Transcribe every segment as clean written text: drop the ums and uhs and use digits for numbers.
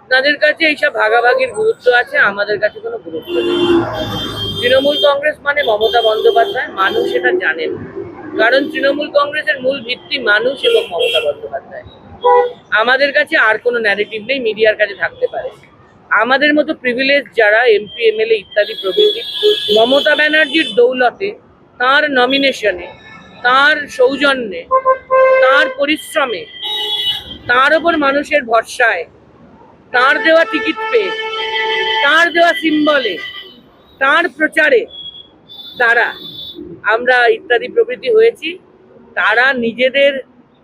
আপনাদের কাছে এইসব ভাগাভাগির গুরুত্ব আছে, আমাদের কাছে কোনো গুরুত্ব নেই। তৃণমূল কংগ্রেস মানে মমতা বন্দ্যোপাধ্যায়, মানুষ এটা জানেন। কারণ তৃণমূল কংগ্রেসের মূল ভিত্তি মানুষ এবং মমতা বন্দ্যোপাধ্যায়। আমাদের কাছে আর কোনো ন্যারেটিভ নেই, মিডিয়ার কাছে থাকতে পারে। আমাদের মতো প্রিভিলেজ যারা এমপি এমএলএ ইত্যাদি প্রভৃতি, মমতা ব্যানার্জির দৌলতে, তার নমিনেশনে, তার সৌজন্যে, তার পরিশ্রমে, তার ওপর মানুষের ভরসায়, তার দেওয়া টিকিট পেয়ে, তার দেওয়া সিম্বলে, তার প্রচারে তারা আমরা ইত্যাদি প্রভৃতি হয়েছি। তারা নিজেদের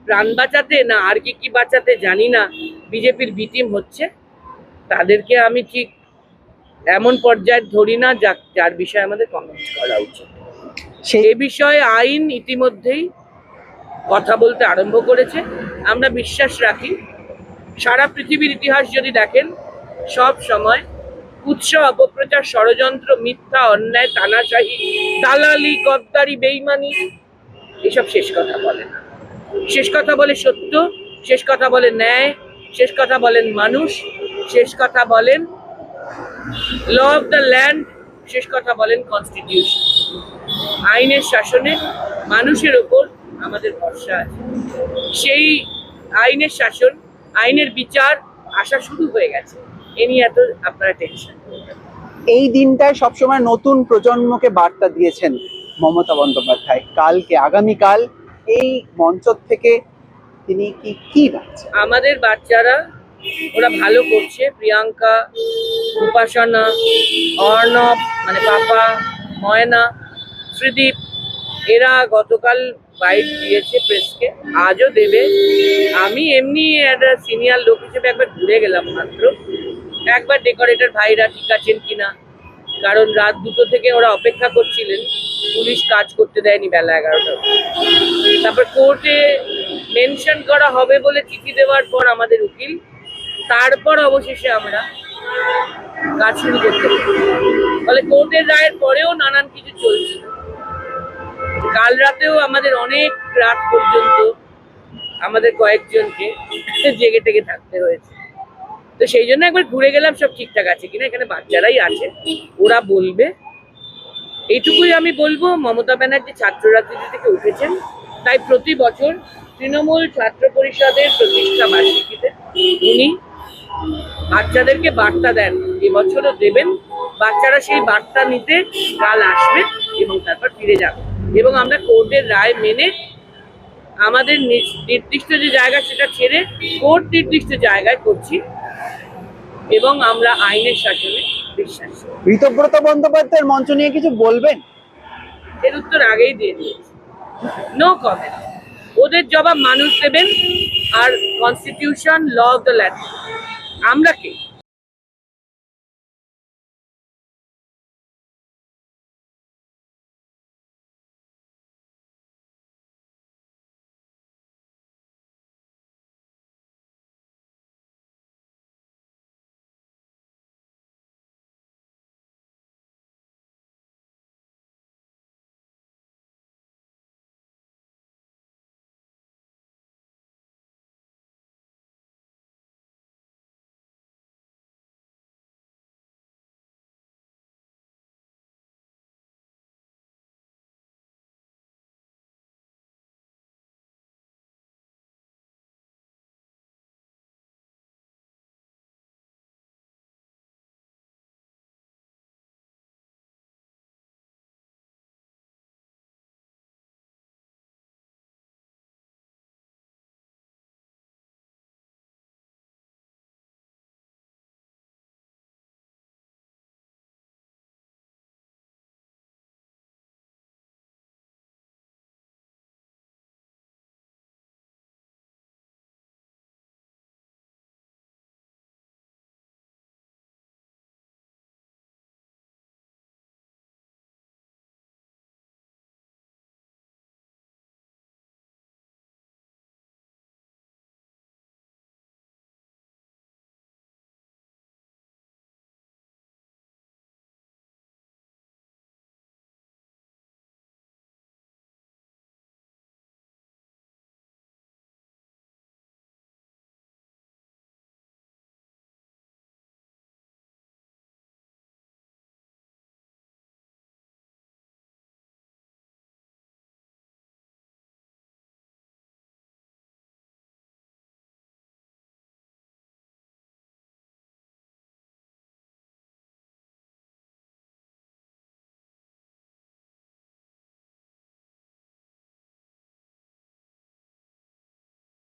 প্রাণ বাঁচাতে না আর কি বাঁচাতে জানি না বিজেপির বিটিম হচ্ছে। তাদেরকে আমি ঠিক এমন পর্যায়ে ধরি না যার বিষয়ে আমাদের কমেন্ট করা উচিত। এ বিষয়ে আইন ইতিমধ্যেই কথা বলতে আরম্ভ করেছে। আমরা বিশ্বাস রাখি, সারা পৃথিবীর ইতিহাস যদি দেখেন, সব সময় উৎস, অপপ্রচার, ষড়যন্ত্র, মিথ্যা, অন্যায়, তানাশাহি, দালালি, গদ্দারি, বেইমানি এসব শেষ কথা বলে না। শেষ কথা বলে সত্য, শেষ কথা বলে ন্যায়, শেষ কথা বলেন মানুষ, শেষ কথা বলেন ল অফ দ্য ল্যান্ড, শেষ কথা বলেন কনস্টিটিউশন। আইনের শাসনে মানুষের ওপর আমাদের ভরসা আছে। সেই আইনের শাসন, আইনের বিচার আসা শুরু হয়ে গেছে। এ নিয়ে এত আপনারা টেনশন। এই দিনটায় সবসময় নতুন প্রজন্মকে বার্তা দিয়েছেন মমতা বন্দ্যোপাধ্যায়। কালকে, আগামীকাল এই মঞ্চ থেকে তিনি কি রাখছেন? আমাদের বাচ্চারা ওরা ভালো করছে। প্রিয়াঙ্কা, উপাসনা, অর্ণব মানে পাপা, ময়না, শ্রীদীপ, এরা গতকাল বাইট দিয়েছে প্রেসকে, আজও দেবে। আমি এমনি একটা সিনিয়র লোক হিসেবে একবার ঘুরে গেলাম মাত্র, একবার ডেকোরেটর ভাইরা ঠিক আছেন কিনা, কারণ রাত 2টো থেকে ওরা অপেক্ষা করছিলেন, পুলিশ কাজ করতে দেয়নি বেলা 11টা। তারপর কোর্টে মেনশন করা হবে বলে চিঠি দেওয়ার পর আমাদের উকিল, তারপর অবশেষে আমরা কাজ শুরু করতে পারি। ফলে কোর্টের রায়ের পরেও নানান কিছু চলছে। কাল রাতেও আমাদের অনেক রাত পর্যন্ত আমাদের কয়েকজনকে জেগে টেগে থাকতে হয়েছে। তো সেই জন্য একবার ঘুরে গেলাম সব ঠিকঠাক আছে কিনা। এখানে বাচ্চারাই আছে, ওরা বলবে। এইটুকুই আমি বলবো, মমতা ব্যানার্জি ছাত্র রাজনীতি থেকে উঠেছেন, তাই প্রতি বছর তৃণমূল ছাত্র পরিষদের প্রতিষ্ঠা বার্ষিকীতে উনি বাচ্চাদেরকে বার্তা দেন, এবছরও দেবেন। বাচ্চারা সেই বার্তা নিতে কাল আসবে এবং তারপর ফিরে যাবে। এবং আমরা কোর্টের রায় মেনে আমাদের নির্দিষ্ট যে জায়গা সেটা ছেড়ে কোর্ট নির্দিষ্ট জায়গায় করছি এবং আমরা আইনের শাসনে বিশ্বাস। ঋতব্রত বন্দ্যোপাধ্যায়ের মঞ্চ নিয়ে কিছু বলবেন? এর উত্তর আগেই দিয়ে দিয়েছি, নো কমেন্ট। ওদের জবাব মানুষ দেবেন, আর constitution, law of the land. আমরা কে?